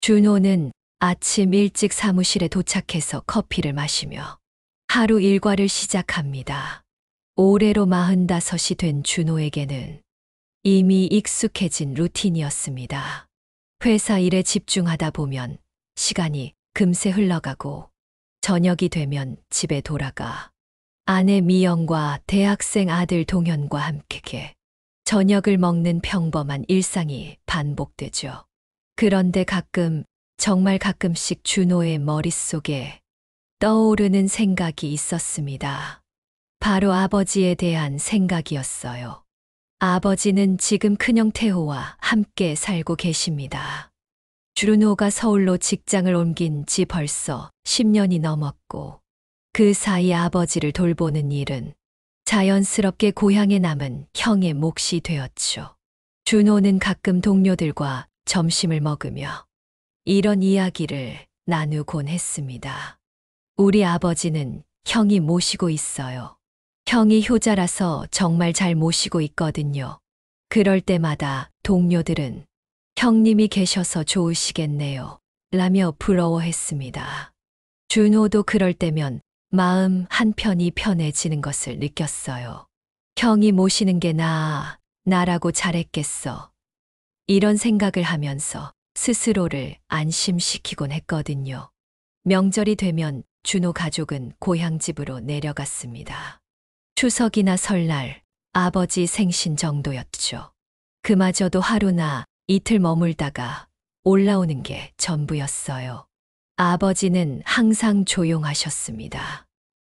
준호는 아침 일찍 사무실에 도착해서 커피를 마시며 하루 일과를 시작합니다. 올해로 45이 된 준호에게는 이미 익숙해진 루틴이었습니다. 회사 일에 집중하다 보면 시간이 금세 흘러가고 저녁이 되면 집에 돌아가 아내 미영과 대학생 아들 동현과 함께 저녁을 먹는 평범한 일상이 반복되죠. 그런데 정말 가끔씩 준호의 머릿속에 떠오르는 생각이 있었습니다. 바로 아버지에 대한 생각이었어요. 아버지는 지금 큰형 태호와 함께 살고 계십니다. 준호가 서울로 직장을 옮긴 지 벌써 10년이 넘었고 그 사이 아버지를 돌보는 일은 자연스럽게 고향에 남은 형의 몫이 되었죠. 준호는 가끔 동료들과 점심을 먹으며 이런 이야기를 나누곤 했습니다. 우리 아버지는 형이 모시고 있어요. 형이 효자라서 정말 잘 모시고 있거든요. 그럴 때마다 동료들은 형님이 계셔서 좋으시겠네요. 라며 부러워했습니다. 준호도 그럴 때면 마음 한편이 편해지는 것을 느꼈어요. 형이 모시는 게 나라고 잘했겠어. 이런 생각을 하면서 스스로를 안심시키곤 했거든요. 명절이 되면 준호 가족은 고향집으로 내려갔습니다. 추석이나 설날, 아버지 생신 정도였죠. 그마저도 하루나 이틀 머물다가 올라오는 게 전부였어요. 아버지는 항상 조용하셨습니다.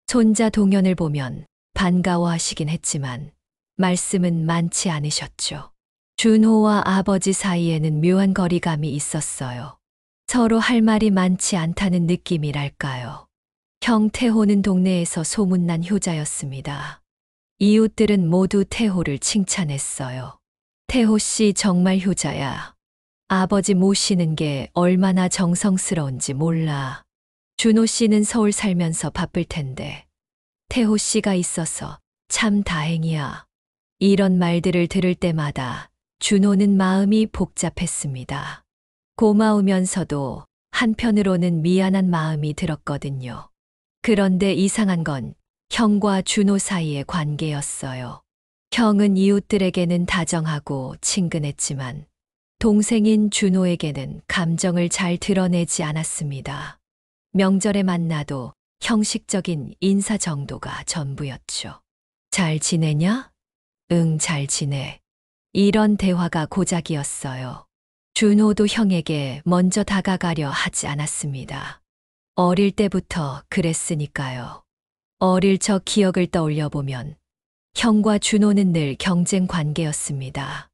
손자 동현을 보면 반가워하시긴 했지만 말씀은 많지 않으셨죠. 준호와 아버지 사이에는 묘한 거리감이 있었어요. 서로 할 말이 많지 않다는 느낌이랄까요. 형 태호는 동네에서 소문난 효자였습니다. 이웃들은 모두 태호를 칭찬했어요. 태호 씨 정말 효자야. 아버지 모시는 게 얼마나 정성스러운지 몰라. 준호 씨는 서울 살면서 바쁠 텐데 태호 씨가 있어서 참 다행이야. 이런 말들을 들을 때마다 준호는 마음이 복잡했습니다. 고마우면서도 한편으로는 미안한 마음이 들었거든요. 그런데 이상한 건 형과 준호 사이의 관계였어요. 형은 이웃들에게는 다정하고 친근했지만 동생인 준호에게는 감정을 잘 드러내지 않았습니다. 명절에 만나도 형식적인 인사 정도가 전부였죠. 잘 지내냐? 응, 잘 지내. 이런 대화가 고작이었어요. 준호도 형에게 먼저 다가가려 하지 않았습니다. 어릴 때부터 그랬으니까요. 어릴 적 기억을 떠올려 보면 형과 준호는 늘 경쟁 관계였습니다.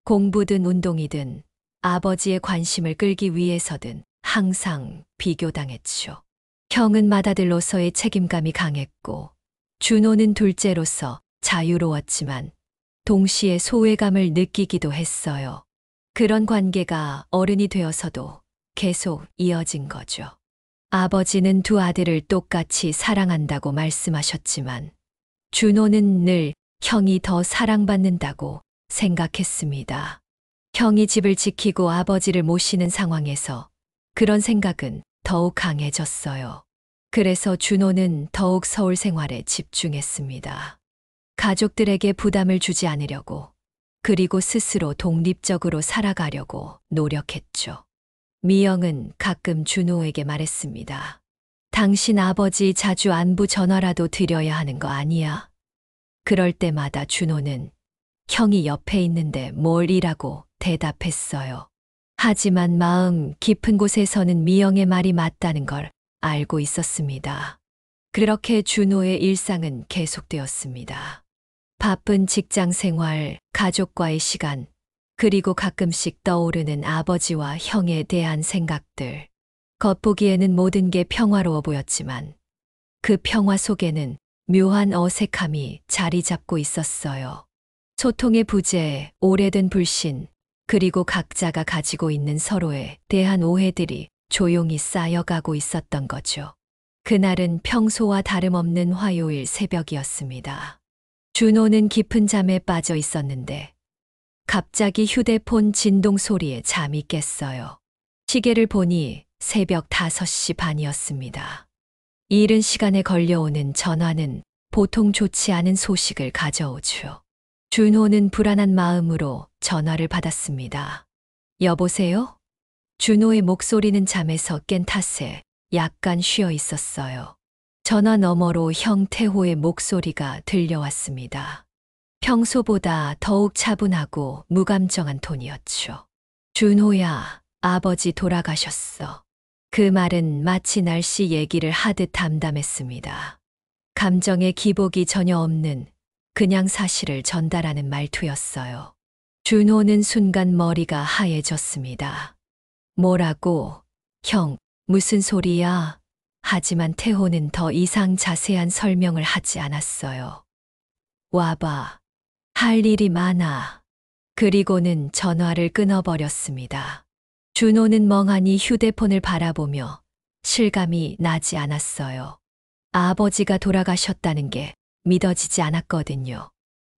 공부든 운동이든 아버지의 관심을 끌기 위해서든 항상 비교당했죠. 형은 맏아들로서의 책임감이 강했고 준호는 둘째로서 자유로웠지만 동시에 소외감을 느끼기도 했어요. 그런 관계가 어른이 되어서도 계속 이어진 거죠. 아버지는 두 아들을 똑같이 사랑한다고 말씀하셨지만 준호는 늘 형이 더 사랑받는다고 생각했습니다. 형이 집을 지키고 아버지를 모시는 상황에서 그런 생각은 더욱 강해졌어요. 그래서 준호는 더욱 서울 생활에 집중했습니다. 가족들에게 부담을 주지 않으려고, 그리고 스스로 독립적으로 살아가려고 노력했죠. 미영은 가끔 준호에게 말했습니다. 당신 아버지 자주 안부 전화라도 드려야 하는 거 아니야? 그럴 때마다 준호는 형이 옆에 있는데 뭘 이라고 대답했어요. 하지만 마음 깊은 곳에서는 미영의 말이 맞다는 걸 알고 있었습니다. 그렇게 준호의 일상은 계속되었습니다. 바쁜 직장 생활, 가족과의 시간, 그리고 가끔씩 떠오르는 아버지와 형에 대한 생각들. 겉보기에는 모든 게 평화로워 보였지만 그 평화 속에는 묘한 어색함이 자리 잡고 있었어요. 소통의 부재, 오래된 불신, 그리고 각자가 가지고 있는 서로에 대한 오해들이 조용히 쌓여가고 있었던 거죠. 그날은 평소와 다름없는 화요일 새벽이었습니다. 준호는 깊은 잠에 빠져 있었는데 갑자기 휴대폰 진동 소리에 잠이 깼어요. 시계를 보니 새벽 5시 반이었습니다. 이른 시간에 걸려오는 전화는 보통 좋지 않은 소식을 가져오죠. 준호는 불안한 마음으로 전화를 받았습니다. 여보세요? 준호의 목소리는 잠에서 깬 탓에 약간 쉬어 있었어요. 전화 너머로 형 태호의 목소리가 들려왔습니다. 평소보다 더욱 차분하고 무감정한 톤이었죠. 준호야, 아버지 돌아가셨어. 그 말은 마치 날씨 얘기를 하듯 담담했습니다. 감정의 기복이 전혀 없는 그냥 사실을 전달하는 말투였어요. 준호는 순간 머리가 하얘졌습니다. 뭐라고? 형, 무슨 소리야? 하지만 태호는 더 이상 자세한 설명을 하지 않았어요. 와봐. 할 일이 많아. 그리고는 전화를 끊어버렸습니다. 준호는 멍하니 휴대폰을 바라보며 실감이 나지 않았어요. 아버지가 돌아가셨다는 게 믿어지지 않았거든요.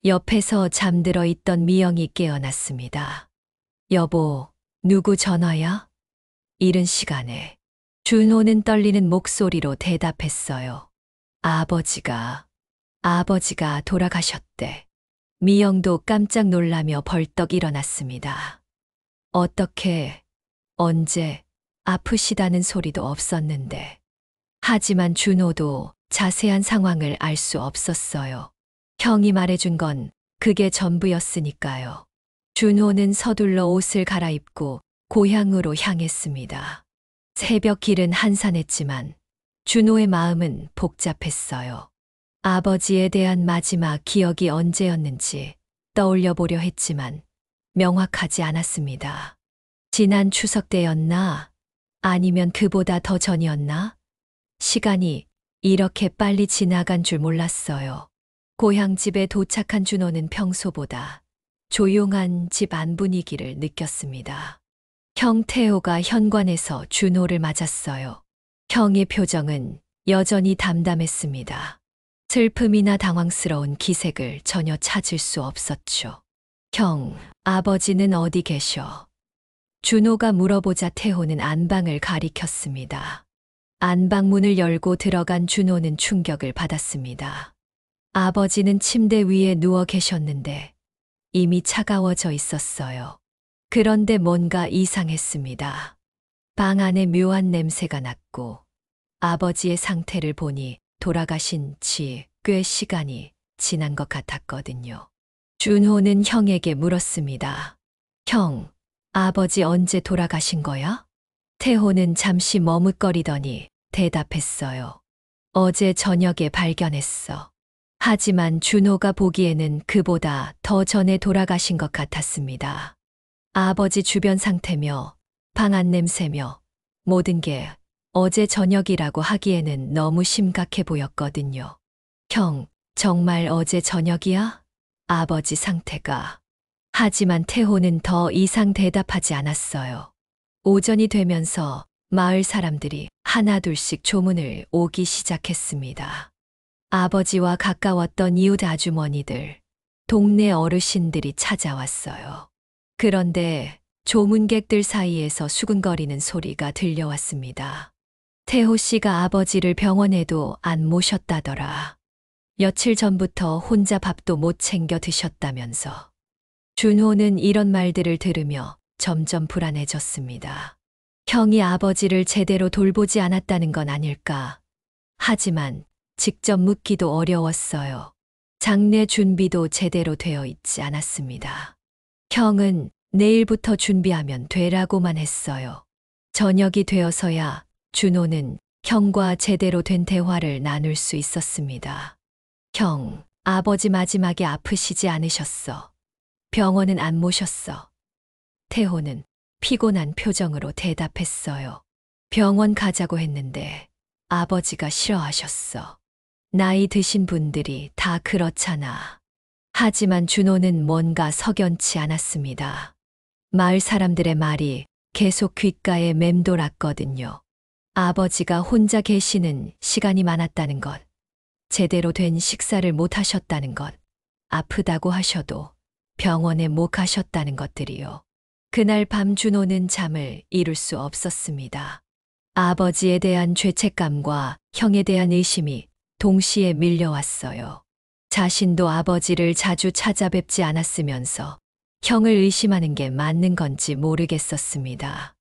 옆에서 잠들어 있던 미영이 깨어났습니다. 여보, 누구 전화야? 이른 시간에. 준호는 떨리는 목소리로 대답했어요. 아버지가 돌아가셨대. 미영도 깜짝 놀라며 벌떡 일어났습니다. 어떻게, 언제, 아프시다는 소리도 없었는데. 하지만 준호도 자세한 상황을 알 수 없었어요. 형이 말해준 건 그게 전부였으니까요. 준호는 서둘러 옷을 갈아입고 고향으로 향했습니다. 새벽 길은 한산했지만 준호의 마음은 복잡했어요. 아버지에 대한 마지막 기억이 언제였는지 떠올려 보려 했지만 명확하지 않았습니다. 지난 추석 때였나? 아니면 그보다 더 전이었나? 시간이 이렇게 빨리 지나간 줄 몰랐어요. 고향집에 도착한 준호는 평소보다 조용한 집 안 분위기를 느꼈습니다. 형 태호가 현관에서 준호를 맞았어요. 형의 표정은 여전히 담담했습니다. 슬픔이나 당황스러운 기색을 전혀 찾을 수 없었죠. 형, 아버지는 어디 계셔? 준호가 물어보자 태호는 안방을 가리켰습니다. 안방 문을 열고 들어간 준호는 충격을 받았습니다. 아버지는 침대 위에 누워 계셨는데 이미 차가워져 있었어요. 그런데 뭔가 이상했습니다. 방 안에 묘한 냄새가 났고 아버지의 상태를 보니 돌아가신 지 꽤 시간이 지난 것 같았거든요. 준호는 형에게 물었습니다. 형, 아버지 언제 돌아가신 거야? 태호는 잠시 머뭇거리더니 대답했어요. 어제 저녁에 발견했어. 하지만 준호가 보기에는 그보다 더 전에 돌아가신 것 같았습니다. 아버지 주변 상태며 방 안 냄새며 모든 게 어제 저녁이라고 하기에는 너무 심각해 보였거든요. 형, 정말 어제 저녁이야? 아버지 상태가. 하지만 태호는 더 이상 대답하지 않았어요. 오전이 되면서 마을 사람들이 하나둘씩 조문을 오기 시작했습니다. 아버지와 가까웠던 이웃 아주머니들, 동네 어르신들이 찾아왔어요. 그런데 조문객들 사이에서 수근거리는 소리가 들려왔습니다. 태호 씨가 아버지를 병원에도 안 모셨다더라. 며칠 전부터 혼자 밥도 못 챙겨 드셨다면서. 준호는 이런 말들을 들으며 점점 불안해졌습니다. 형이 아버지를 제대로 돌보지 않았다는 건 아닐까. 하지만 직접 묻기도 어려웠어요. 장례 준비도 제대로 되어 있지 않았습니다. 형은 내일부터 준비하면 되라고만 했어요. 저녁이 되어서야 준호는 형과 제대로 된 대화를 나눌 수 있었습니다. 형, 아버지 마지막에 아프시지 않으셨어. 병원은 안 모셨어. 태호는 피곤한 표정으로 대답했어요. 병원 가자고 했는데 아버지가 싫어하셨어. 나이 드신 분들이 다 그렇잖아. 하지만 준호는 뭔가 석연치 않았습니다. 마을 사람들의 말이 계속 귓가에 맴돌았거든요. 아버지가 혼자 계시는 시간이 많았다는 것, 제대로 된 식사를 못 하셨다는 것, 아프다고 하셔도 병원에 못 가셨다는 것들이요. 그날 밤 준호는 잠을 이룰 수 없었습니다. 아버지에 대한 죄책감과 형에 대한 의심이 동시에 밀려왔어요. 자신도 아버지를 자주 찾아뵙지 않았으면서 형을 의심하는 게 맞는 건지 모르겠었습니다.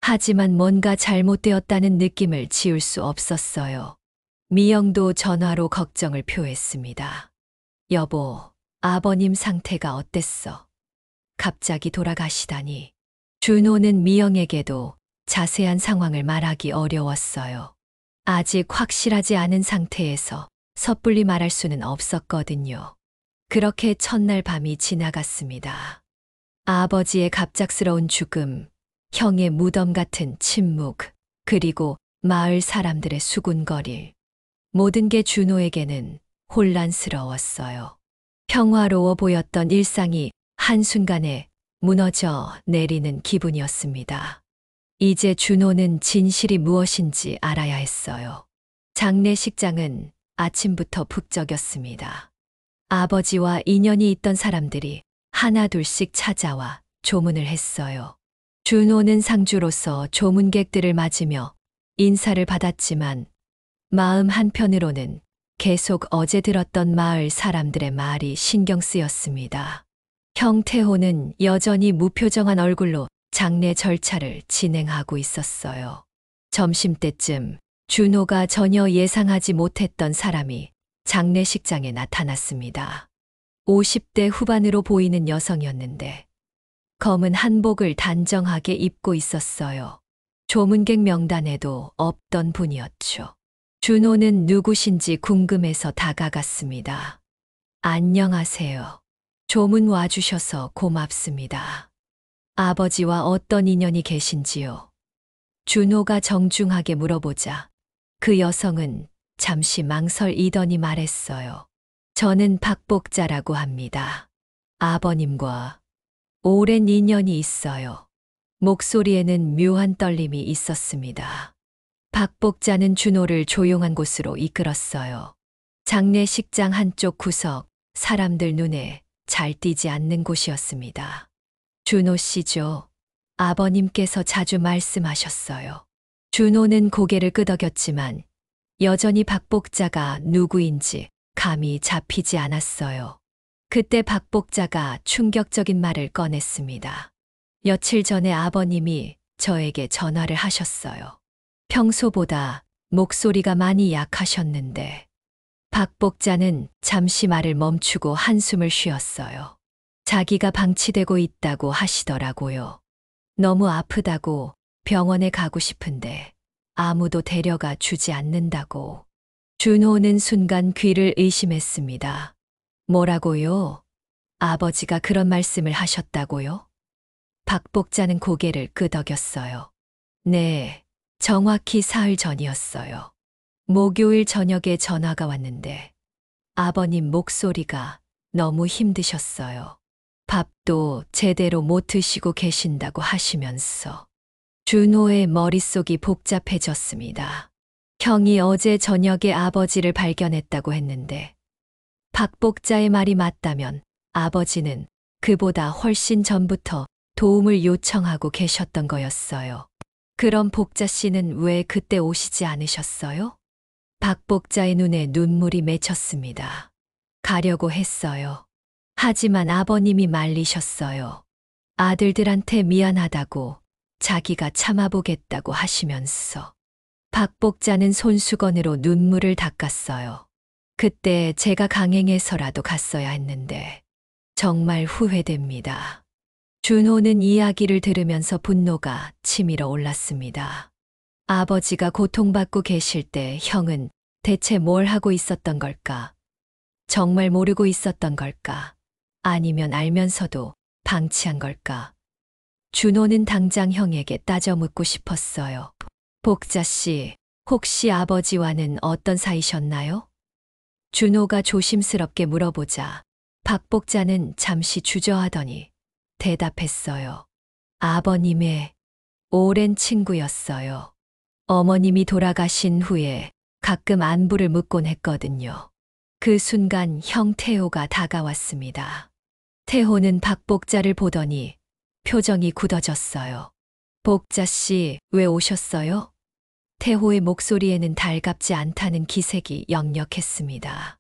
하지만 뭔가 잘못되었다는 느낌을 지울 수 없었어요. 미영도 전화로 걱정을 표했습니다. 여보, 아버님 상태가 어땠어? 갑자기 돌아가시다니. 준호는 미영에게도 자세한 상황을 말하기 어려웠어요. 아직 확실하지 않은 상태에서 섣불리 말할 수는 없었거든요. 그렇게 첫날 밤이 지나갔습니다. 아버지의 갑작스러운 죽음, 형의 무덤 같은 침묵, 그리고 마을 사람들의 수군거릴. 모든 게 준호에게는 혼란스러웠어요. 평화로워 보였던 일상이 한순간에 무너져 내리는 기분이었습니다. 이제 준호는 진실이 무엇인지 알아야 했어요. 장례식장은 아침부터 북적였습니다. 아버지와 인연이 있던 사람들이 하나둘씩 찾아와 조문을 했어요. 준호는 상주로서 조문객들을 맞으며 인사를 받았지만 마음 한편으로는 계속 어제 들었던 마을 사람들의 말이 신경 쓰였습니다. 형 태호는 여전히 무표정한 얼굴로 장례 절차를 진행하고 있었어요. 점심때쯤 준호가 전혀 예상하지 못했던 사람이 장례식장에 나타났습니다. 50대 후반으로 보이는 여성이었는데 검은 한복을 단정하게 입고 있었어요. 조문객 명단에도 없던 분이었죠. 준호는 누구신지 궁금해서 다가갔습니다. 안녕하세요. 조문 와주셔서 고맙습니다. 아버지와 어떤 인연이 계신지요? 준호가 정중하게 물어보자 그 여성은 잠시 망설이더니 말했어요. 저는 박복자라고 합니다. 아버님과 오랜 인연이 있어요. 목소리에는 묘한 떨림이 있었습니다. 박복자는 준호를 조용한 곳으로 이끌었어요. 장례식장 한쪽 구석, 사람들 눈에 잘 띄지 않는 곳이었습니다. 준호 씨죠. 아버님께서 자주 말씀하셨어요. 준호는 고개를 끄덕였지만 여전히 박복자가 누구인지 감이 잡히지 않았어요. 그때 박복자가 충격적인 말을 꺼냈습니다. 며칠 전에 아버님이 저에게 전화를 하셨어요. 평소보다 목소리가 많이 약하셨는데 박복자는 잠시 말을 멈추고 한숨을 쉬었어요. 자기가 방치되고 있다고 하시더라고요. 너무 아프다고 병원에 가고 싶은데 아무도 데려가 주지 않는다고. 준호는 순간 귀를 의심했습니다. 뭐라고요? 아버지가 그런 말씀을 하셨다고요? 박복자는 고개를 끄덕였어요. 네, 정확히 사흘 전이었어요. 목요일 저녁에 전화가 왔는데 아버님 목소리가 너무 힘드셨어요. 밥도 제대로 못 드시고 계신다고 하시면서. 준호의 머릿속이 복잡해졌습니다. 형이 어제 저녁에 아버지를 발견했다고 했는데 박복자의 말이 맞다면 아버지는 그보다 훨씬 전부터 도움을 요청하고 계셨던 거였어요. 그럼 복자 씨는 왜 그때 오시지 않으셨어요? 박복자의 눈에 눈물이 맺혔습니다. 가려고 했어요. 하지만 아버님이 말리셨어요. 아들들한테 미안하다고 자기가 참아보겠다고 하시면서. 박복자는 손수건으로 눈물을 닦았어요. 그때 제가 강행해서라도 갔어야 했는데 정말 후회됩니다. 준호는 이야기를 들으면서 분노가 치밀어 올랐습니다. 아버지가 고통받고 계실 때 형은 대체 뭘 하고 있었던 걸까? 정말 모르고 있었던 걸까? 아니면 알면서도 방치한 걸까? 준호는 당장 형에게 따져 묻고 싶었어요. 복자 씨, 혹시 아버지와는 어떤 사이셨나요? 준호가 조심스럽게 물어보자 박복자는 잠시 주저하더니 대답했어요. 아버님의 오랜 친구였어요. 어머님이 돌아가신 후에 가끔 안부를 묻곤 했거든요. 그 순간 형 태호가 다가왔습니다. 태호는 박복자를 보더니 표정이 굳어졌어요. 복자 씨, 왜 오셨어요? 태호의 목소리에는 달갑지 않다는 기색이 역력했습니다.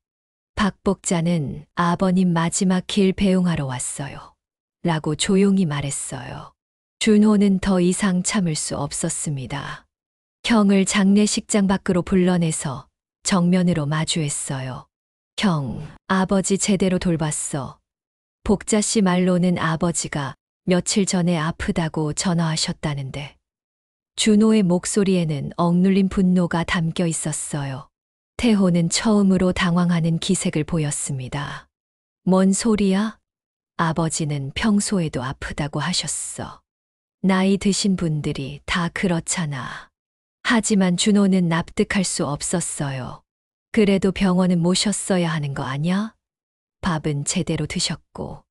박복자는 아버님 마지막 길 배웅하러 왔어요. 라고 조용히 말했어요. 준호는 더 이상 참을 수 없었습니다. 형을 장례식장 밖으로 불러내서 정면으로 마주했어요. 형, 아버지 제대로 돌봤어. 복자 씨 말로는 아버지가 며칠 전에 아프다고 전화하셨다는데. 준호의 목소리에는 억눌린 분노가 담겨 있었어요. 태호는 처음으로 당황하는 기색을 보였습니다. 뭔 소리야? 아버지는 평소에도 아프다고 하셨어. 나이 드신 분들이 다 그렇잖아. 하지만 준호는 납득할 수 없었어요. 그래도 병원은 모셨어야 하는 거 아냐? 밥은 제대로 드셨고.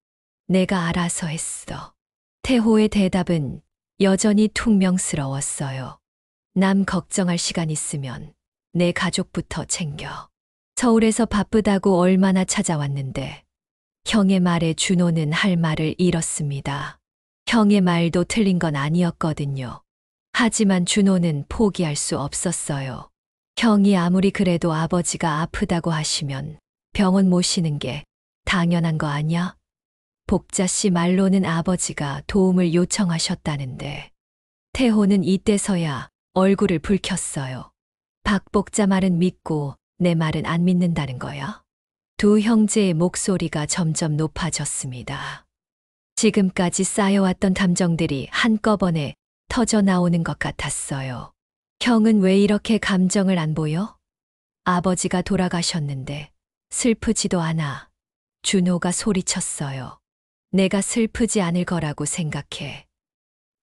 내가 알아서 했어. 태호의 대답은 여전히 퉁명스러웠어요. 남 걱정할 시간 있으면 내 가족부터 챙겨. 서울에서 바쁘다고 얼마나 찾아왔는데. 형의 말에 준호는 할 말을 잃었습니다. 형의 말도 틀린 건 아니었거든요. 하지만 준호는 포기할 수 없었어요. 형이 아무리 그래도 아버지가 아프다고 하시면 병원 모시는 게 당연한 거 아냐? 복자 씨 말로는 아버지가 도움을 요청하셨다는데. 태호는 이때서야 얼굴을 붉혔어요. 박복자 말은 믿고 내 말은 안 믿는다는 거야? 두 형제의 목소리가 점점 높아졌습니다. 지금까지 쌓여왔던 감정들이 한꺼번에 터져 나오는 것 같았어요. 형은 왜 이렇게 감정을 안 보여? 아버지가 돌아가셨는데 슬프지도 않아. 준호가 소리쳤어요. 내가 슬프지 않을 거라고 생각해.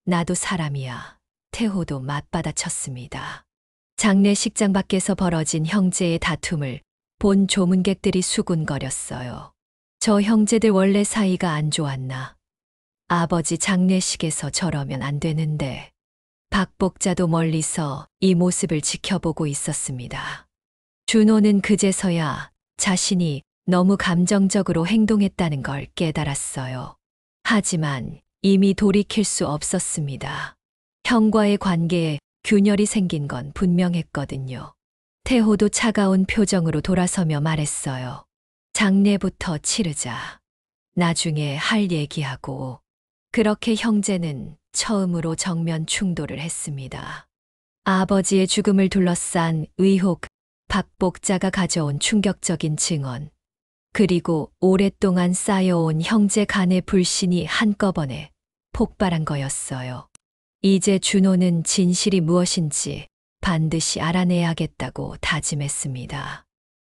나도 사람이야. 태호도 맞받아쳤습니다. 장례식장 밖에서 벌어진 형제의 다툼을 본 조문객들이 수군거렸어요. 저 형제들 원래 사이가 안 좋았나? 아버지 장례식에서 저러면 안 되는데. 박복자도 멀리서 이 모습을 지켜보고 있었습니다. 준호는 그제서야 자신이 너무 감정적으로 행동했다는 걸 깨달았어요. 하지만 이미 돌이킬 수 없었습니다. 형과의 관계에 균열이 생긴 건 분명했거든요. 태호도 차가운 표정으로 돌아서며 말했어요. 장례부터 치르자. 나중에 할 얘기하고. 그렇게 형제는 처음으로 정면 충돌을 했습니다. 아버지의 죽음을 둘러싼 의혹, 박복자가 가져온 충격적인 증언, 그리고 오랫동안 쌓여온 형제 간의 불신이 한꺼번에 폭발한 거였어요. 이제 준호는 진실이 무엇인지 반드시 알아내야겠다고 다짐했습니다.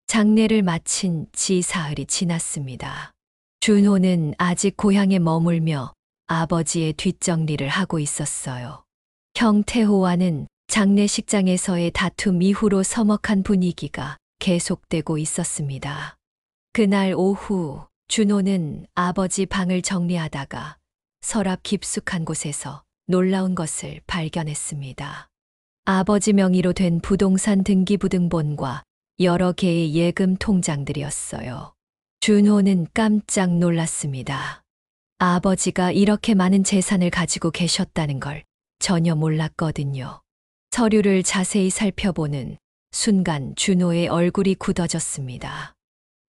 장례를 마친 지 사흘이 지났습니다. 준호는 아직 고향에 머물며 아버지의 뒷정리를 하고 있었어요. 형 태호와는 장례식장에서의 다툼 이후로 서먹한 분위기가 계속되고 있었습니다. 그날 오후 준호는 아버지 방을 정리하다가 서랍 깊숙한 곳에서 놀라운 것을 발견했습니다. 아버지 명의로 된 부동산 등기부등본과 여러 개의 예금 통장들이었어요. 준호는 깜짝 놀랐습니다. 아버지가 이렇게 많은 재산을 가지고 계셨다는 걸 전혀 몰랐거든요. 서류를 자세히 살펴보는 순간 준호의 얼굴이 굳어졌습니다.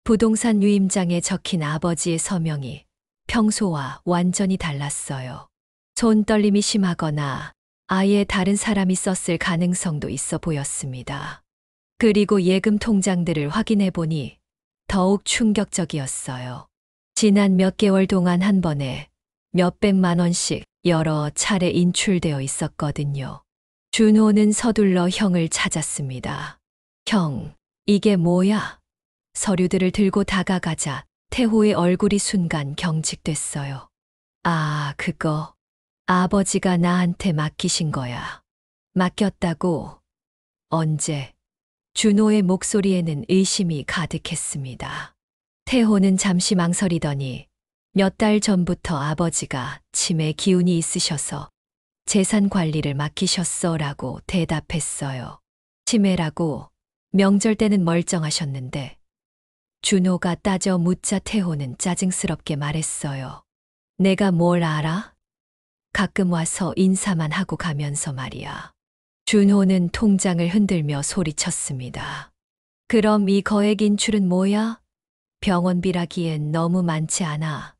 부동산 유임장에 적힌 아버지의 서명이 평소와 완전히 달랐어요. 손떨림이 심하거나 아예 다른 사람이 썼을 가능성도 있어 보였습니다. 그리고 예금 통장들을 확인해 보니 더욱 충격적이었어요. 지난 몇 개월 동안 한 번에 몇백만 원씩 여러 차례 인출되어 있었거든요. 준호는 서둘러 형을 찾았습니다. 형, 이게 뭐야? 서류들을 들고 다가가자 태호의 얼굴이 순간 경직됐어요. 아, 그거. 아버지가 나한테 맡기신 거야. 맡겼다고? 언제? 준호의 목소리에는 의심이 가득했습니다. 태호는 잠시 망설이더니 몇 달 전부터 아버지가 치매 기운이 있으셔서 재산 관리를 맡기셨어라고 대답했어요. 치매라고? 명절 때는 멀쩡하셨는데. 준호가 따져 묻자 태호는 짜증스럽게 말했어요. 내가 뭘 알아? 가끔 와서 인사만 하고 가면서 말이야. 준호는 통장을 흔들며 소리쳤습니다. 그럼 이 거액 인출은 뭐야? 병원비라기엔 너무 많지 않아.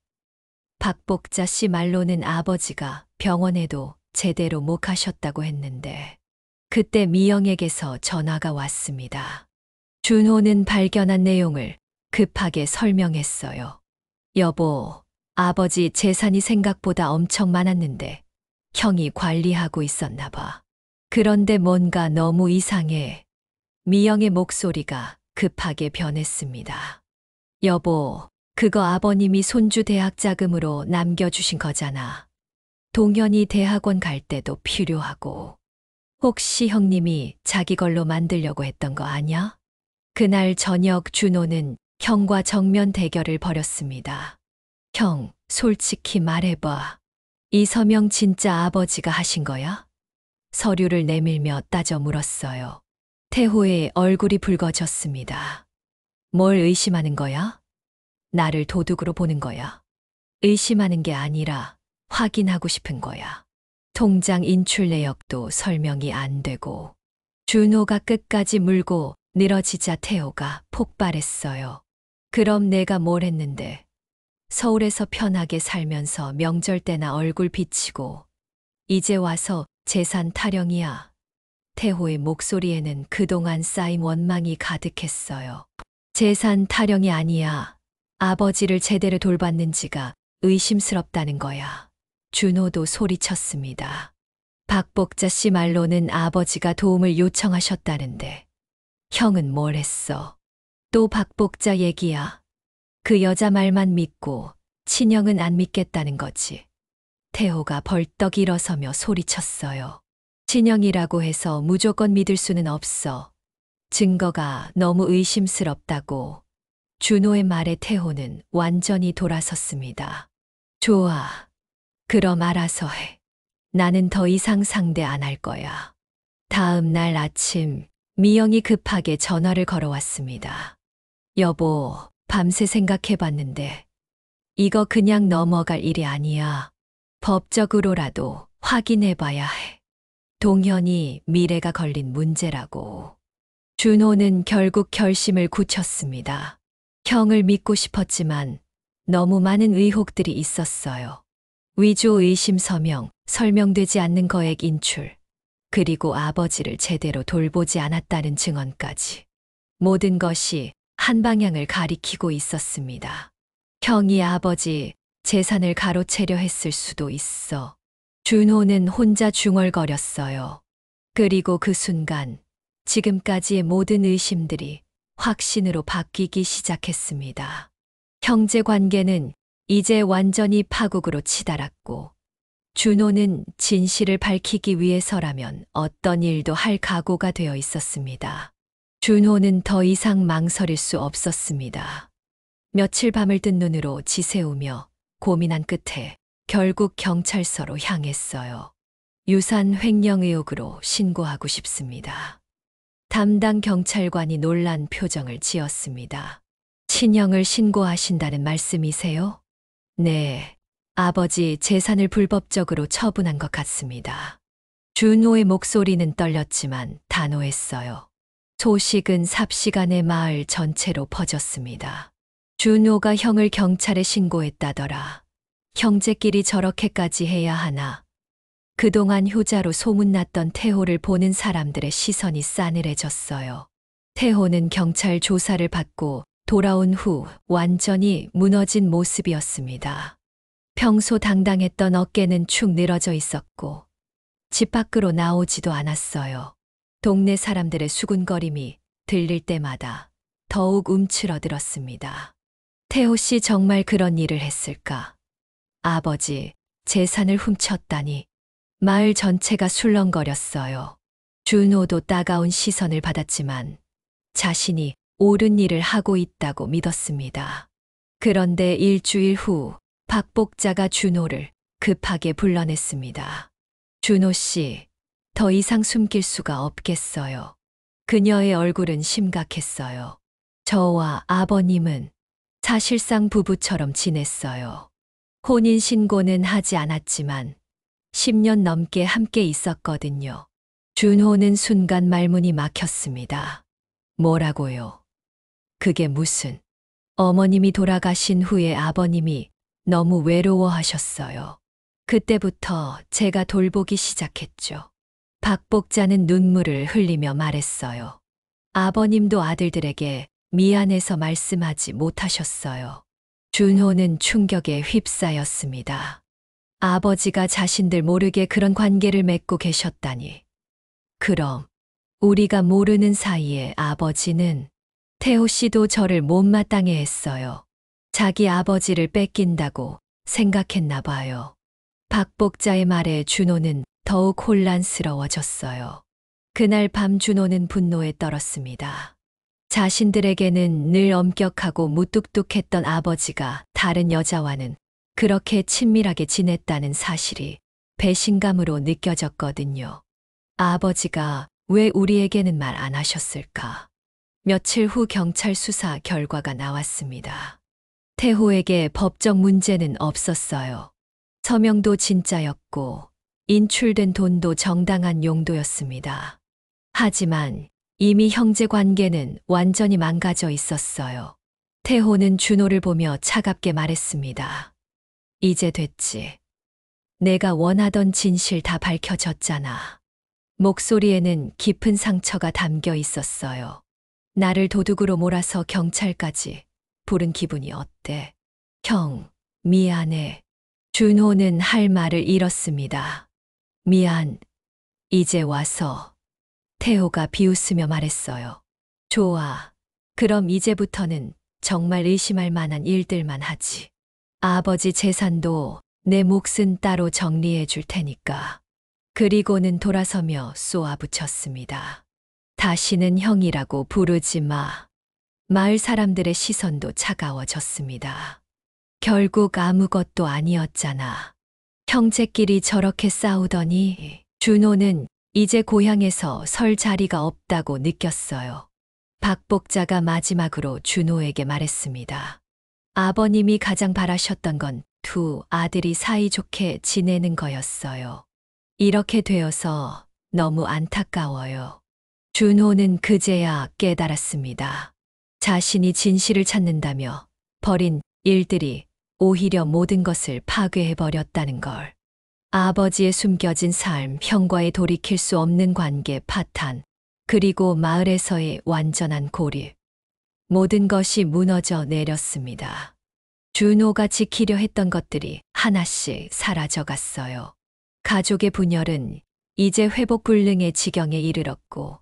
박복자 씨 말로는 아버지가 병원에도 제대로 못 가셨다고 했는데 그때 미영에게서 전화가 왔습니다. 준호는 발견한 내용을 급하게 설명했어요. 여보, 아버지 재산이 생각보다 엄청 많았는데 형이 관리하고 있었나 봐. 그런데 뭔가 너무 이상해. 미영의 목소리가 급하게 변했습니다. 여보, 그거 아버님이 손주 대학 자금으로 남겨주신 거잖아. 동현이 대학원 갈 때도 필요하고. 혹시 형님이 자기 걸로 만들려고 했던 거 아냐? 그날 저녁 준호는 형과 정면 대결을 벌였습니다. 형, 솔직히 말해봐. 이 서명 진짜 아버지가 하신 거야? 서류를 내밀며 따져 물었어요. 태호의 얼굴이 붉어졌습니다. 뭘 의심하는 거야? 나를 도둑으로 보는 거야. 의심하는 게 아니라 확인하고 싶은 거야. 통장 인출 내역도 설명이 안 되고. 준호가 끝까지 물고 늘어지자 태호가 폭발했어요. 그럼 내가 뭘 했는데? 서울에서 편하게 살면서 명절 때나 얼굴 비치고 이제 와서 재산 타령이야. 태호의 목소리에는 그동안 쌓인 원망이 가득했어요. 재산 타령이 아니야. 아버지를 제대로 돌봤는지가 의심스럽다는 거야. 준호도 소리쳤습니다. 박복자 씨 말로는 아버지가 도움을 요청하셨다는데 형은 뭘 했어? 또 박복자 얘기야. 그 여자 말만 믿고 친형은 안 믿겠다는 거지. 태호가 벌떡 일어서며 소리쳤어요. 친형이라고 해서 무조건 믿을 수는 없어. 증거가 너무 의심스럽다고. 준호의 말에 태호는 완전히 돌아섰습니다. 좋아. 그럼 알아서 해. 나는 더 이상 상대 안 할 거야. 다음 날 아침 미영이 급하게 전화를 걸어왔습니다. 여보, 밤새 생각해봤는데 이거 그냥 넘어갈 일이 아니야. 법적으로라도 확인해봐야 해. 동현이 미래가 걸린 문제라고. 준호는 결국 결심을 굳혔습니다. 형을 믿고 싶었지만 너무 많은 의혹들이 있었어요. 위조 의심 서명, 설명되지 않는 거액 인출, 그리고 아버지를 제대로 돌보지 않았다는 증언까지. 모든 것이 한 방향을 가리키고 있었습니다. 형이 아버지 재산을 가로채려 했을 수도 있어. 준호는 혼자 중얼거렸어요. 그리고 그 순간 지금까지의 모든 의심들이 확신으로 바뀌기 시작했습니다. 형제 관계는 이제 완전히 파국으로 치달았고 준호는 진실을 밝히기 위해서라면 어떤 일도 할 각오가 되어 있었습니다. 준호는 더 이상 망설일 수 없었습니다. 며칠 밤을 뜬 눈으로 지새우며 고민한 끝에 결국 경찰서로 향했어요. 유산 횡령 의혹으로 신고하고 싶습니다. 담당 경찰관이 놀란 표정을 지었습니다. 친형을 신고하신다는 말씀이세요? 네, 아버지 재산을 불법적으로 처분한 것 같습니다. 준호의 목소리는 떨렸지만 단호했어요. 소식은 삽시간에 마을 전체로 퍼졌습니다. 준호가 형을 경찰에 신고했다더라. 형제끼리 저렇게까지 해야 하나. 그동안 효자로 소문났던 태호를 보는 사람들의 시선이 싸늘해졌어요. 태호는 경찰 조사를 받고 돌아온 후 완전히 무너진 모습이었습니다. 평소 당당했던 어깨는 축 늘어져 있었고 집 밖으로 나오지도 않았어요. 동네 사람들의 수군거림이 들릴 때마다 더욱 움츠러들었습니다. 태호 씨 정말 그런 일을 했을까? 아버지, 재산을 훔쳤다니. 마을 전체가 술렁거렸어요. 준호도 따가운 시선을 받았지만 자신이 옳은 일을 하고 있다고 믿었습니다. 그런데 일주일 후 박복자가 준호를 급하게 불러냈습니다. 준호 씨, 더 이상 숨길 수가 없겠어요. 그녀의 얼굴은 심각했어요. 저와 아버님은 사실상 부부처럼 지냈어요. 혼인신고는 하지 않았지만 10년 넘게 함께 있었거든요. 준호는 순간 말문이 막혔습니다. 뭐라고요? 그게 무슨? 어머님이 돌아가신 후에 아버님이 너무 외로워하셨어요. 그때부터 제가 돌보기 시작했죠. 박복자는 눈물을 흘리며 말했어요. 아버님도 아들들에게 미안해서 말씀하지 못하셨어요. 준호는 충격에 휩싸였습니다. 아버지가 자신들 모르게 그런 관계를 맺고 계셨다니. 그럼 우리가 모르는 사이에 아버지는 태호 씨도 저를 못마땅해 했어요. 자기 아버지를 뺏긴다고 생각했나 봐요. 박복자의 말에 준호는 더욱 혼란스러워졌어요. 그날 밤 준호는 분노에 떨었습니다. 자신들에게는 늘 엄격하고 무뚝뚝했던 아버지가 다른 여자와는 그렇게 친밀하게 지냈다는 사실이 배신감으로 느껴졌거든요. 아버지가 왜 우리에게는 말 안 하셨을까? 며칠 후 경찰 수사 결과가 나왔습니다. 태호에게 법적 문제는 없었어요. 서명도 진짜였고 인출된 돈도 정당한 용도였습니다. 하지만 이미 형제 관계는 완전히 망가져 있었어요. 태호는 준호를 보며 차갑게 말했습니다. 이제 됐지. 내가 원하던 진실 다 밝혀졌잖아. 목소리에는 깊은 상처가 담겨 있었어요. 나를 도둑으로 몰아서 경찰까지 부른 기분이 어때? 형, 미안해. 준호는 할 말을 잃었습니다. 미안. 이제 와서. 태호가 비웃으며 말했어요. 좋아. 그럼 이제부터는 정말 의심할 만한 일들만 하지. 아버지 재산도 내 몫은 따로 정리해 줄 테니까. 그리고는 돌아서며 쏘아붙였습니다. 다시는 형이라고 부르지 마. 마을 사람들의 시선도 차가워졌습니다. 결국 아무것도 아니었잖아. 형제끼리 저렇게 싸우더니 준호는 이제 고향에서 설 자리가 없다고 느꼈어요. 박복자가 마지막으로 준호에게 말했습니다. 아버님이 가장 바라셨던 건 두 아들이 사이좋게 지내는 거였어요. 이렇게 되어서 너무 안타까워요. 준호는 그제야 깨달았습니다. 자신이 진실을 찾는다며 벌인 일들이 오히려 모든 것을 파괴해버렸다는 걸. 아버지의 숨겨진 삶, 형과의 돌이킬 수 없는 관계 파탄, 그리고 마을에서의 완전한 고립. 모든 것이 무너져 내렸습니다. 준호가 지키려 했던 것들이 하나씩 사라져 갔어요. 가족의 분열은 이제 회복 불능의 지경에 이르렀고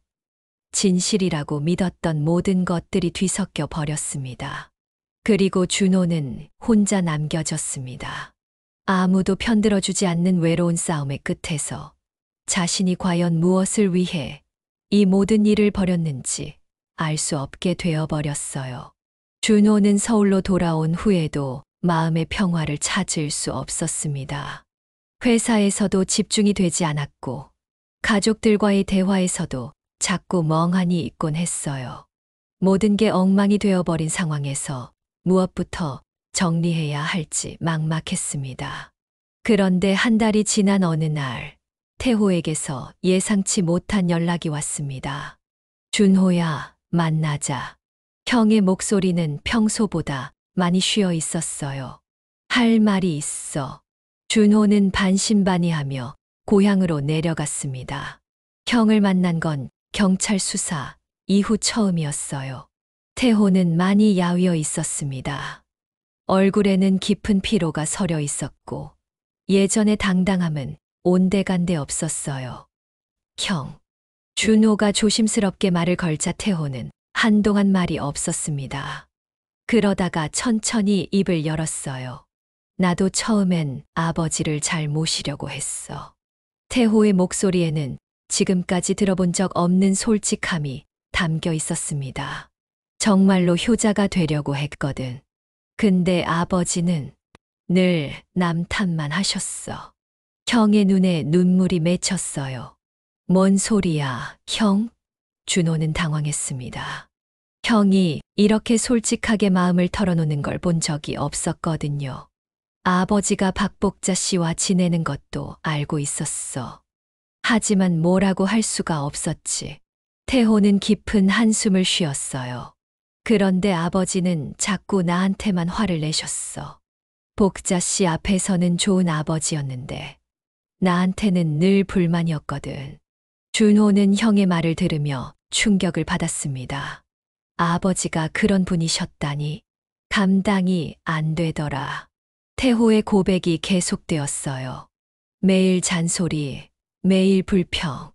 진실이라고 믿었던 모든 것들이 뒤섞여 버렸습니다. 그리고 준호는 혼자 남겨졌습니다. 아무도 편들어주지 않는 외로운 싸움의 끝에서 자신이 과연 무엇을 위해 이 모든 일을 벌였는지 알 수 없게 되어버렸어요. 준호는 서울로 돌아온 후에도 마음의 평화를 찾을 수 없었습니다. 회사에서도 집중이 되지 않았고 가족들과의 대화에서도 자꾸 멍하니 있곤 했어요. 모든 게 엉망이 되어버린 상황에서 무엇부터 정리해야 할지 막막했습니다. 그런데 한 달이 지난 어느 날 태호에게서 예상치 못한 연락이 왔습니다. 준호야, 만나자. 형의 목소리는 평소보다 많이 쉬어 있었어요. 할 말이 있어. 준호는 반신반의하며 고향으로 내려갔습니다. 형을 만난 건 경찰 수사 이후 처음이었어요. 태호는 많이 야위어 있었습니다. 얼굴에는 깊은 피로가 서려 있었고 예전의 당당함은 온데간데 없었어요. 형. 준호가 조심스럽게 말을 걸자 태호는 한동안 말이 없었습니다. 그러다가 천천히 입을 열었어요. 나도 처음엔 아버지를 잘 모시려고 했어. 태호의 목소리에는 지금까지 들어본 적 없는 솔직함이 담겨 있었습니다. 정말로 효자가 되려고 했거든. 근데 아버지는 늘 남 탓만 하셨어. 형의 눈에 눈물이 맺혔어요. 뭔 소리야, 형? 준호는 당황했습니다. 형이 이렇게 솔직하게 마음을 털어놓는 걸 본 적이 없었거든요. 아버지가 박복자 씨와 지내는 것도 알고 있었어. 하지만 뭐라고 할 수가 없었지. 태호는 깊은 한숨을 쉬었어요. 그런데 아버지는 자꾸 나한테만 화를 내셨어. 복자 씨 앞에서는 좋은 아버지였는데 나한테는 늘 불만이었거든. 준호는 형의 말을 들으며 충격을 받았습니다. 아버지가 그런 분이셨다니 감당이 안 되더라. 태호의 고백이 계속되었어요. 매일 잔소리, 매일 불평.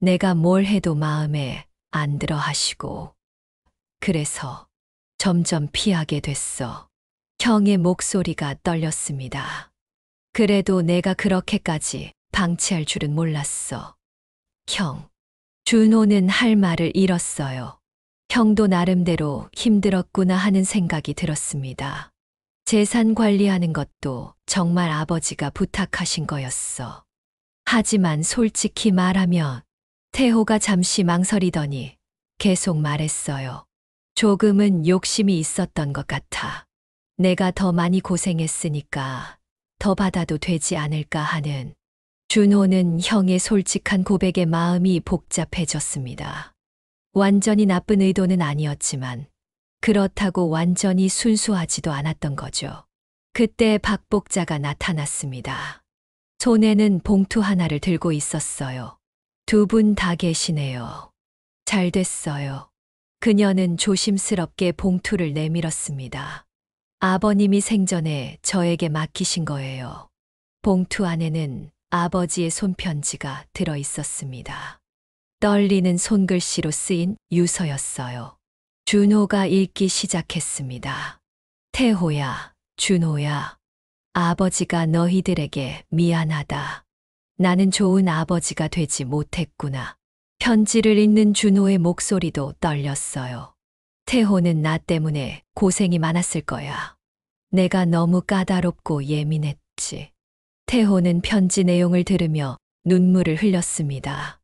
내가 뭘 해도 마음에 안 들어 하시고. 그래서 점점 피하게 됐어. 형의 목소리가 떨렸습니다. 그래도 내가 그렇게까지 방치할 줄은 몰랐어. 형. 준호는 할 말을 잃었어요. 형도 나름대로 힘들었구나 하는 생각이 들었습니다. 재산 관리하는 것도 정말 아버지가 부탁하신 거였어. 하지만 솔직히 말하면 태호가 잠시 망설이더니 계속 말했어요. 조금은 욕심이 있었던 것 같아. 내가 더 많이 고생했으니까 더 받아도 되지 않을까 하는. 준호는 형의 솔직한 고백에 마음이 복잡해졌습니다. 완전히 나쁜 의도는 아니었지만 그렇다고 완전히 순수하지도 않았던 거죠. 그때 박복자가 나타났습니다. 손에는 봉투 하나를 들고 있었어요. 두 분 다 계시네요. 잘 됐어요. 그녀는 조심스럽게 봉투를 내밀었습니다. 아버님이 생전에 저에게 맡기신 거예요. 봉투 안에는 아버지의 손편지가 들어 있었습니다. 떨리는 손글씨로 쓰인 유서였어요. 준호가 읽기 시작했습니다. 태호야, 준호야. 아버지가 너희들에게 미안하다. 나는 좋은 아버지가 되지 못했구나. 편지를 읽는 준호의 목소리도 떨렸어요. 태호는 나 때문에 고생이 많았을 거야. 내가 너무 까다롭고 예민했지. 태호는 편지 내용을 들으며 눈물을 흘렸습니다.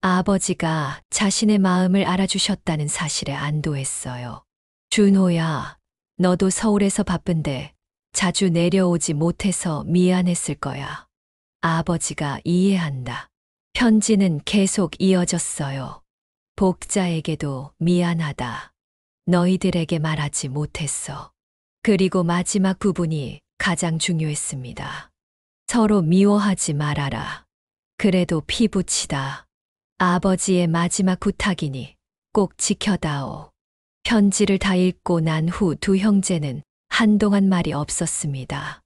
아버지가 자신의 마음을 알아주셨다는 사실에 안도했어요. 준호야, 너도 서울에서 바쁜데 자주 내려오지 못해서 미안했을 거야. 아버지가 이해한다. 편지는 계속 이어졌어요. 복자에게도 미안하다. 너희들에게 말하지 못했어. 그리고 마지막 부분이 가장 중요했습니다. 서로 미워하지 말아라. 그래도 피부치다. 아버지의 마지막 부탁이니 꼭 지켜다오. 편지를 다 읽고 난 후 두 형제는 한동안 말이 없었습니다.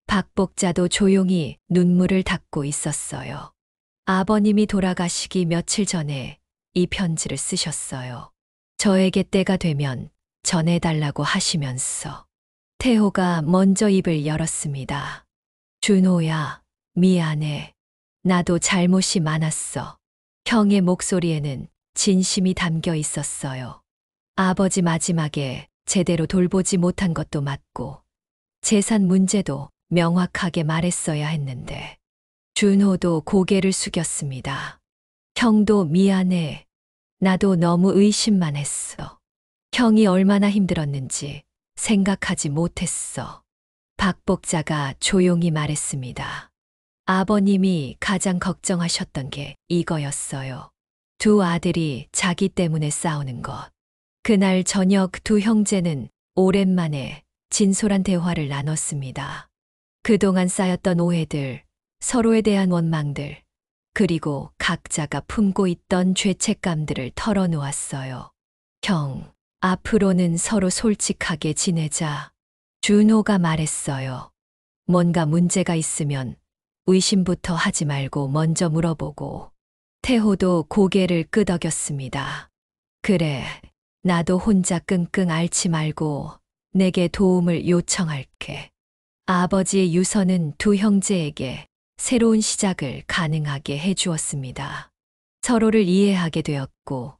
박복자도 조용히 눈물을 닦고 있었어요. 아버님이 돌아가시기 며칠 전에 이 편지를 쓰셨어요. 저에게 때가 되면 전해달라고 하시면서. 태호가 먼저 입을 열었습니다. 준호야, 미안해. 나도 잘못이 많았어. 형의 목소리에는 진심이 담겨 있었어요. 아버지 마지막에 제대로 돌보지 못한 것도 맞고, 재산 문제도 명확하게 말했어야 했는데. 준호도 고개를 숙였습니다. 형도 미안해. 나도 너무 의심만 했어. 형이 얼마나 힘들었는지 생각하지 못했어. 박복자가 조용히 말했습니다. 아버님이 가장 걱정하셨던 게 이거였어요. 두 아들이 자기 때문에 싸우는 것. 그날 저녁 두 형제는 오랜만에 진솔한 대화를 나눴습니다. 그동안 쌓였던 오해들, 서로에 대한 원망들, 그리고 각자가 품고 있던 죄책감들을 털어놓았어요. 형, 앞으로는 서로 솔직하게 지내자. 준호가 말했어요. 뭔가 문제가 있으면 의심부터 하지 말고 먼저 물어보고. 태호도 고개를 끄덕였습니다. 그래, 나도 혼자 끙끙 앓지 말고 내게 도움을 요청할게. 아버지의 유서는 두 형제에게 새로운 시작을 가능하게 해주었습니다. 서로를 이해하게 되었고,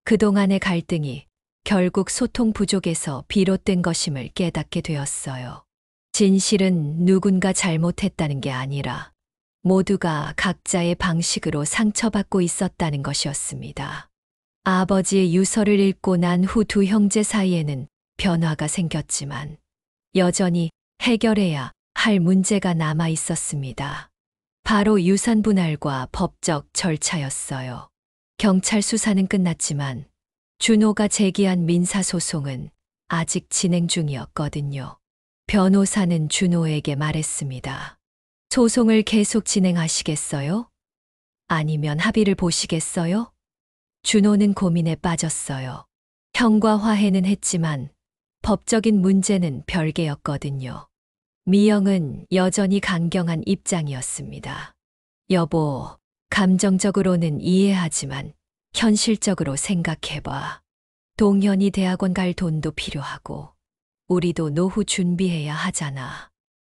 그동안의 갈등이 결국 소통 부족에서 비롯된 것임을 깨닫게 되었어요. 진실은 누군가 잘못했다는 게 아니라 모두가 각자의 방식으로 상처받고 있었다는 것이었습니다. 아버지의 유서를 읽고 난 후 두 형제 사이에는 변화가 생겼지만 여전히 해결해야 할 문제가 남아 있었습니다. 바로 유산 분할과 법적 절차였어요. 경찰 수사는 끝났지만 준호가 제기한 민사소송은 아직 진행 중이었거든요. 변호사는 준호에게 말했습니다. 소송을 계속 진행하시겠어요? 아니면 합의를 보시겠어요? 준호는 고민에 빠졌어요. 형과 화해는 했지만 법적인 문제는 별개였거든요. 미영은 여전히 강경한 입장이었습니다. 여보, 감정적으로는 이해하지만 현실적으로 생각해봐. 동현이 대학원 갈 돈도 필요하고 우리도 노후 준비해야 하잖아.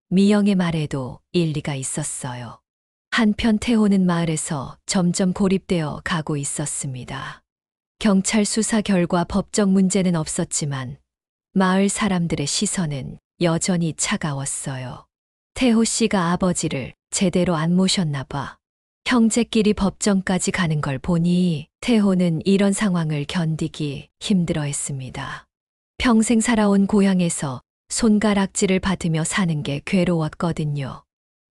미영의 말에도 일리가 있었어요. 한편 태호는 마을에서 점점 고립되어 가고 있었습니다. 경찰 수사 결과 법적 문제는 없었지만 마을 사람들의 시선은 여전히 차가웠어요. 태호 씨가 아버지를 제대로 안 모셨나 봐. 형제끼리 법정까지 가는 걸 보니 태호는 이런 상황을 견디기 힘들어했습니다. 평생 살아온 고향에서 손가락질을 받으며 사는 게 괴로웠거든요.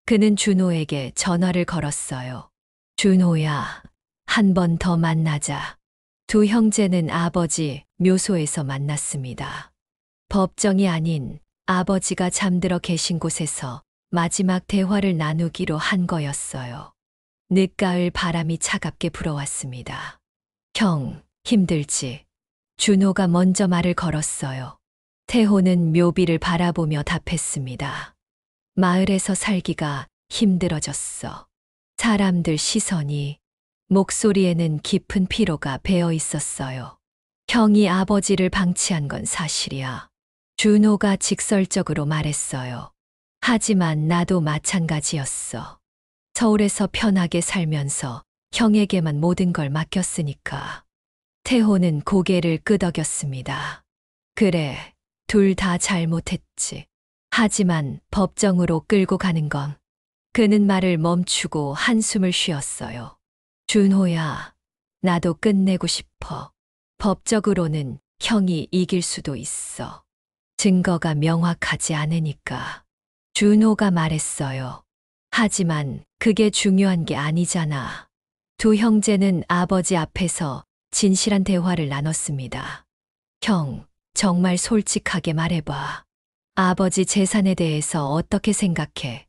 그는 준호에게 전화를 걸었어요. 준호야, 한 번 더 만나자. 두 형제는 아버지 묘소에서 만났습니다. 법정이 아닌 아버지가 잠들어 계신 곳에서 마지막 대화를 나누기로 한 거였어요. 늦가을 바람이 차갑게 불어왔습니다. 형, 힘들지? 준호가 먼저 말을 걸었어요. 태호는 묘비를 바라보며 답했습니다. 마을에서 살기가 힘들어졌어. 사람들 시선이, 목소리에는 깊은 피로가 배어 있었어요. 형이 아버지를 방치한 건 사실이야. 준호가 직설적으로 말했어요. 하지만 나도 마찬가지였어. 서울에서 편하게 살면서 형에게만 모든 걸 맡겼으니까. 태호는 고개를 끄덕였습니다. 그래, 둘 다 잘못했지. 하지만 법정으로 끌고 가는 건. 그는 말을 멈추고 한숨을 쉬었어요. 준호야, 나도 끝내고 싶어. 법적으로는 형이 이길 수도 있어. 증거가 명확하지 않으니까. 준호가 말했어요. 하지만 그게 중요한 게 아니잖아. 두 형제는 아버지 앞에서 진실한 대화를 나눴습니다. 형, 정말 솔직하게 말해봐. 아버지 재산에 대해서 어떻게 생각해?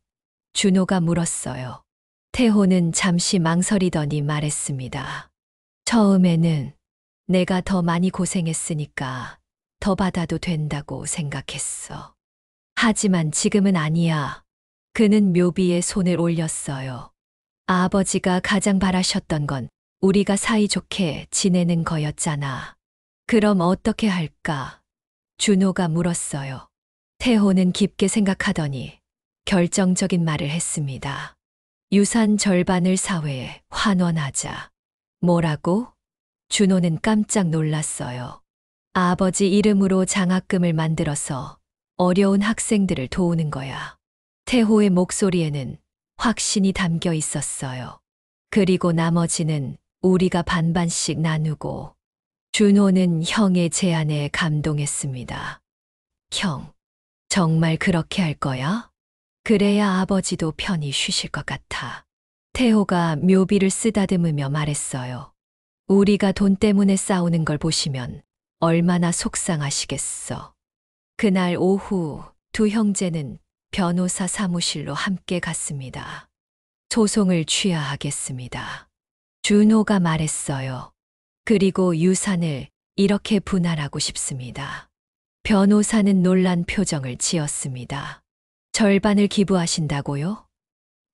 준호가 물었어요. 태호는 잠시 망설이더니 말했습니다. 처음에는 내가 더 많이 고생했으니까 더 받아도 된다고 생각했어. 하지만 지금은 아니야. 그는 묘비에 손을 올렸어요. 아버지가 가장 바라셨던 건 우리가 사이좋게 지내는 거였잖아. 그럼 어떻게 할까? 준호가 물었어요. 태호는 깊게 생각하더니 결정적인 말을 했습니다. 유산 절반을 사회에 환원하자. 뭐라고? 준호는 깜짝 놀랐어요. 아버지 이름으로 장학금을 만들어서 어려운 학생들을 도우는 거야. 태호의 목소리에는 확신이 담겨 있었어요. 그리고 나머지는 우리가 반반씩 나누고. 준호는 형의 제안에 감동했습니다. 형, 정말 그렇게 할 거야? 그래야 아버지도 편히 쉬실 것 같아. 태호가 묘비를 쓰다듬으며 말했어요. 우리가 돈 때문에 싸우는 걸 보시면 얼마나 속상하시겠어. 그날 오후 두 형제는 변호사 사무실로 함께 갔습니다. 소송을 취하하겠습니다. 준호가 말했어요. 그리고 유산을 이렇게 분할하고 싶습니다. 변호사는 놀란 표정을 지었습니다. 절반을 기부하신다고요?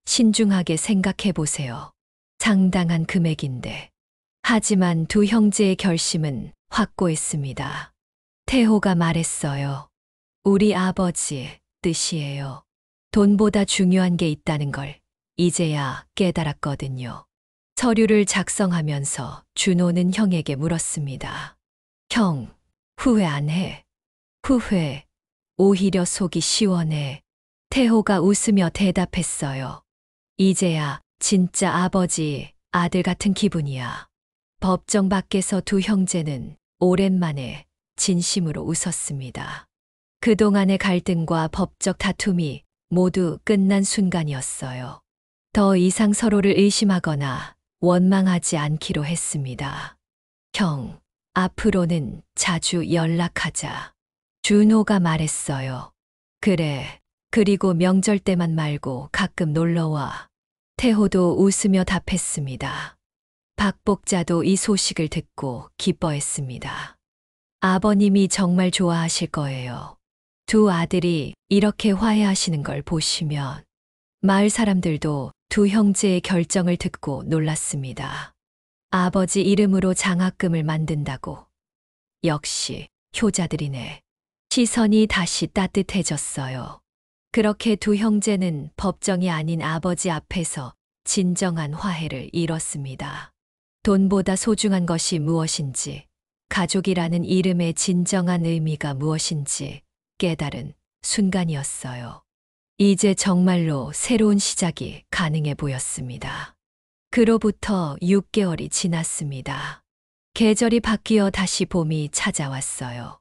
신중하게 생각해 보세요. 상당한 금액인데. 하지만 두 형제의 결심은 확고했습니다. 태호가 말했어요. 우리 아버지 뜻이에요. 돈보다 중요한 게 있다는 걸 이제야 깨달았거든요. 서류를 작성하면서 준호는 형에게 물었습니다. 형, 후회 안 해? 후회, 오히려 속이 시원해. 태호가 웃으며 대답했어요. 이제야 진짜 아버지, 아들 같은 기분이야. 법정 밖에서 두 형제는 오랜만에 진심으로 웃었습니다. 그동안의 갈등과 법적 다툼이 모두 끝난 순간이었어요. 더 이상 서로를 의심하거나 원망하지 않기로 했습니다. 형, 앞으로는 자주 연락하자. 준호가 말했어요. 그래. 그리고 명절 때만 말고 가끔 놀러와. 태호도 웃으며 답했습니다. 박복자도 이 소식을 듣고 기뻐했습니다. 아버님이 정말 좋아하실 거예요. 두 아들이 이렇게 화해하시는 걸 보시면 마을 사람들도 두 형제의 결정을 듣고 놀랐습니다. 아버지 이름으로 장학금을 만든다고. 역시 효자들이네. 시선이 다시 따뜻해졌어요. 그렇게 두 형제는 법정이 아닌 아버지 앞에서 진정한 화해를 이뤘습니다. 돈보다 소중한 것이 무엇인지, 가족이라는 이름의 진정한 의미가 무엇인지 깨달은 순간이었어요. 이제 정말로 새로운 시작이 가능해 보였습니다. 그로부터 6개월이 지났습니다. 계절이 바뀌어 다시 봄이 찾아왔어요.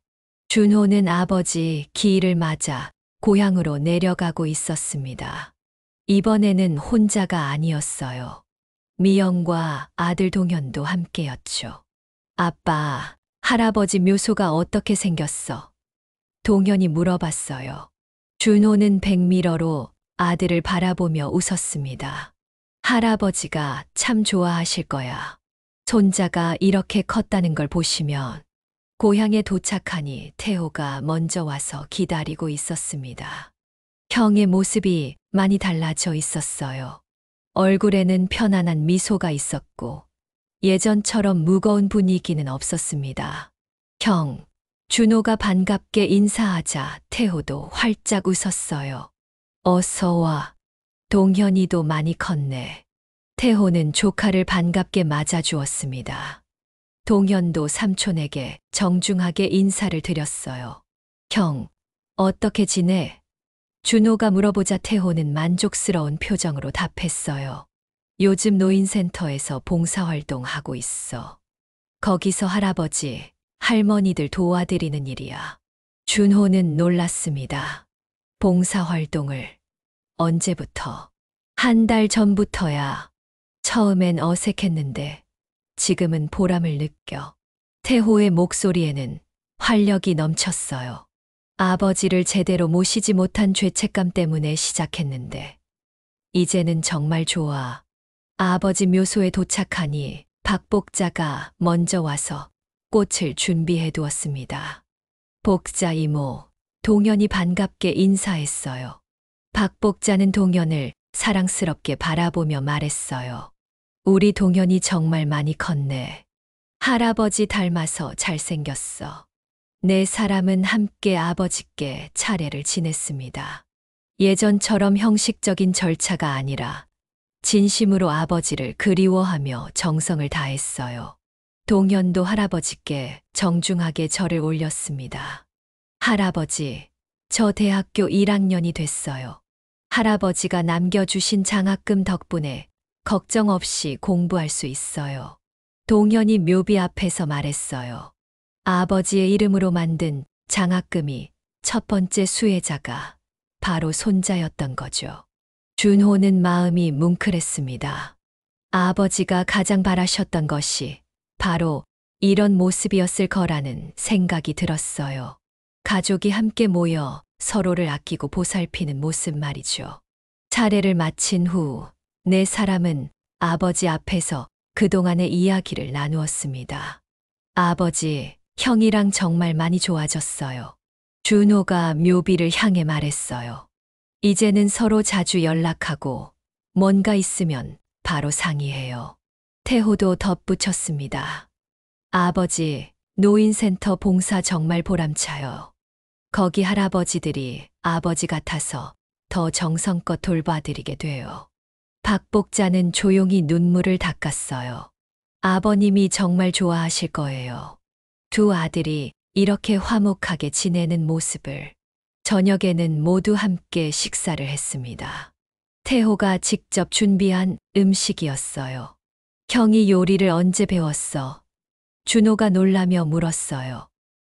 준호는 아버지 기일을 맞아 고향으로 내려가고 있었습니다. 이번에는 혼자가 아니었어요. 미영과 아들 동현도 함께였죠. 아빠, 할아버지 묘소가 어떻게 생겼어? 동현이 물어봤어요. 준호는 백미러로 아들을 바라보며 웃었습니다. 할아버지가 참 좋아하실 거야. 손자가 이렇게 컸다는 걸 보시면. 고향에 도착하니 태호가 먼저 와서 기다리고 있었습니다. 형의 모습이 많이 달라져 있었어요. 얼굴에는 편안한 미소가 있었고 예전처럼 무거운 분위기는 없었습니다. 형, 준호가 반갑게 인사하자 태호도 활짝 웃었어요. 어서 와. 동현이도 많이 컸네. 태호는 조카를 반갑게 맞아주었습니다. 동현도 삼촌에게 정중하게 인사를 드렸어요. 형, 어떻게 지내? 준호가 물어보자 태호는 만족스러운 표정으로 답했어요. 요즘 노인센터에서 봉사활동하고 있어. 거기서 할아버지, 할머니들 도와드리는 일이야. 준호는 놀랐습니다. 봉사활동을. 언제부터? 한 달 전부터야. 처음엔 어색했는데 지금은 보람을 느껴. 태호의 목소리에는 활력이 넘쳤어요. 아버지를 제대로 모시지 못한 죄책감 때문에 시작했는데 이제는 정말 좋아. 아버지 묘소에 도착하니 박복자가 먼저 와서 꽃을 준비해 두었습니다. 복자 이모, 동현이 반갑게 인사했어요. 박복자는 동현을 사랑스럽게 바라보며 말했어요. 우리 동현이 정말 많이 컸네. 할아버지 닮아서 잘생겼어. 네 사람은 함께 아버지께 차례를 지냈습니다. 예전처럼 형식적인 절차가 아니라 진심으로 아버지를 그리워하며 정성을 다했어요. 동현도 할아버지께 정중하게 절을 올렸습니다. 할아버지, 저 대학교 1학년이 됐어요. 할아버지가 남겨주신 장학금 덕분에 걱정 없이 공부할 수 있어요. 동현이 묘비 앞에서 말했어요. 아버지의 이름으로 만든 장학금이 첫 번째 수혜자가 바로 손자였던 거죠. 준호는 마음이 뭉클했습니다. 아버지가 가장 바라셨던 것이 바로 이런 모습이었을 거라는 생각이 들었어요. 가족이 함께 모여 서로를 아끼고 보살피는 모습 말이죠. 차례를 마친 후 네 사람은 아버지 앞에서 그동안의 이야기를 나누었습니다. 아버지, 형이랑 정말 많이 좋아졌어요. 준호가 묘비를 향해 말했어요. 이제는 서로 자주 연락하고 뭔가 있으면 바로 상의해요. 태호도 덧붙였습니다. 아버지, 노인센터 봉사 정말 보람차요. 거기 할아버지들이 아버지 같아서 더 정성껏 돌봐드리게 돼요. 박복자는 조용히 눈물을 닦았어요. 아버님이 정말 좋아하실 거예요. 두 아들이 이렇게 화목하게 지내는 모습을. 저녁에는 모두 함께 식사를 했습니다. 태호가 직접 준비한 음식이었어요. 형이 요리를 언제 배웠어? 준호가 놀라며 물었어요.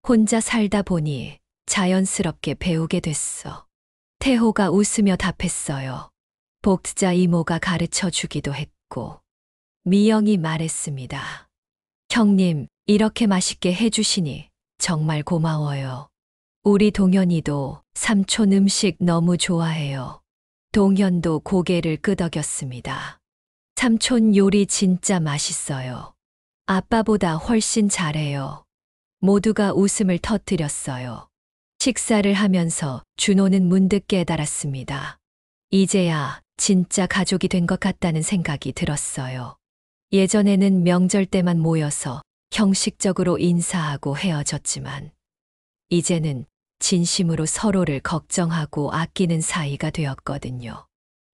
혼자 살다 보니 자연스럽게 배우게 됐어. 태호가 웃으며 답했어요. 복자 이모가 가르쳐 주기도 했고. 미영이 말했습니다. 형님, 이렇게 맛있게 해주시니 정말 고마워요. 우리 동현이도 삼촌 음식 너무 좋아해요. 동현도 고개를 끄덕였습니다. 삼촌 요리 진짜 맛있어요. 아빠보다 훨씬 잘해요. 모두가 웃음을 터뜨렸어요. 식사를 하면서 준호는 문득 깨달았습니다. 이제야 진짜 가족이 된 것 같다는 생각이 들었어요. 예전에는 명절 때만 모여서 형식적으로 인사하고 헤어졌지만, 이제는 진심으로 서로를 걱정하고 아끼는 사이가 되었거든요.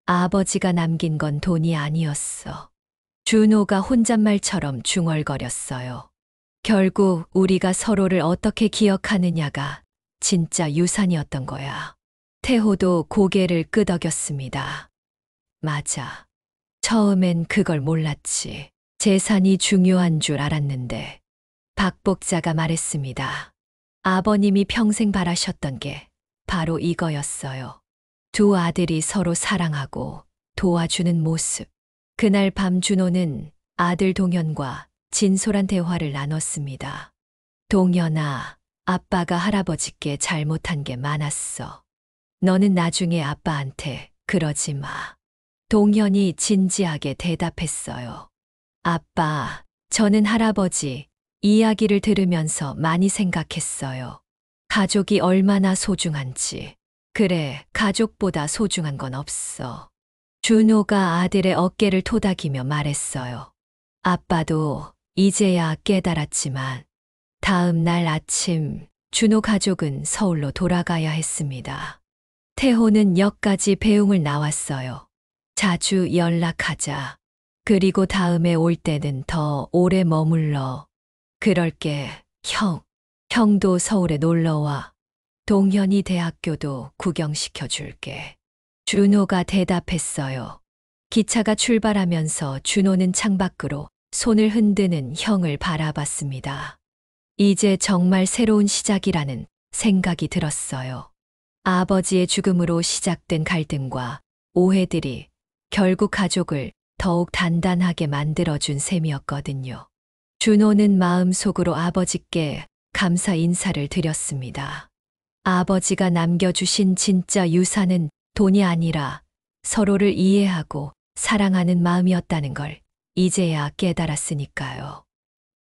아버지가 남긴 건 돈이 아니었어. 준호가 혼잣말처럼 중얼거렸어요. 결국 우리가 서로를 어떻게 기억하느냐가 진짜 유산이었던 거야. 태호도 고개를 끄덕였습니다. 맞아. 처음엔 그걸 몰랐지. 재산이 중요한 줄 알았는데. 박복자가 말했습니다. 아버님이 평생 바라셨던 게 바로 이거였어요. 두 아들이 서로 사랑하고 도와주는 모습. 그날 밤 준호는 아들 동현과 진솔한 대화를 나눴습니다. 동현아, 아빠가 할아버지께 잘못한 게 많았어. 너는 나중에 아빠한테 그러지 마. 동현이 진지하게 대답했어요. 아빠, 저는 할아버지 이야기를 들으면서 많이 생각했어요. 가족이 얼마나 소중한지. 그래, 가족보다 소중한 건 없어. 준호가 아들의 어깨를 토닥이며 말했어요. 아빠도 이제야 깨달았지만, 다음 날 아침 준호 가족은 서울로 돌아가야 했습니다. 태호는 역까지 배웅을 나왔어요. 자주 연락하자. 그리고 다음에 올 때는 더 오래 머물러. 그럴게, 형. 형도 서울에 놀러와. 동현이 대학교도 구경시켜 줄게. 준호가 대답했어요. 기차가 출발하면서 준호는 창밖으로 손을 흔드는 형을 바라봤습니다. 이제 정말 새로운 시작이라는 생각이 들었어요. 아버지의 죽음으로 시작된 갈등과 오해들이 결국 가족을 더욱 단단하게 만들어준 셈이었거든요. 준호는 마음속으로 아버지께 감사 인사를 드렸습니다. 아버지가 남겨주신 진짜 유산은 돈이 아니라 서로를 이해하고 사랑하는 마음이었다는 걸 이제야 깨달았으니까요.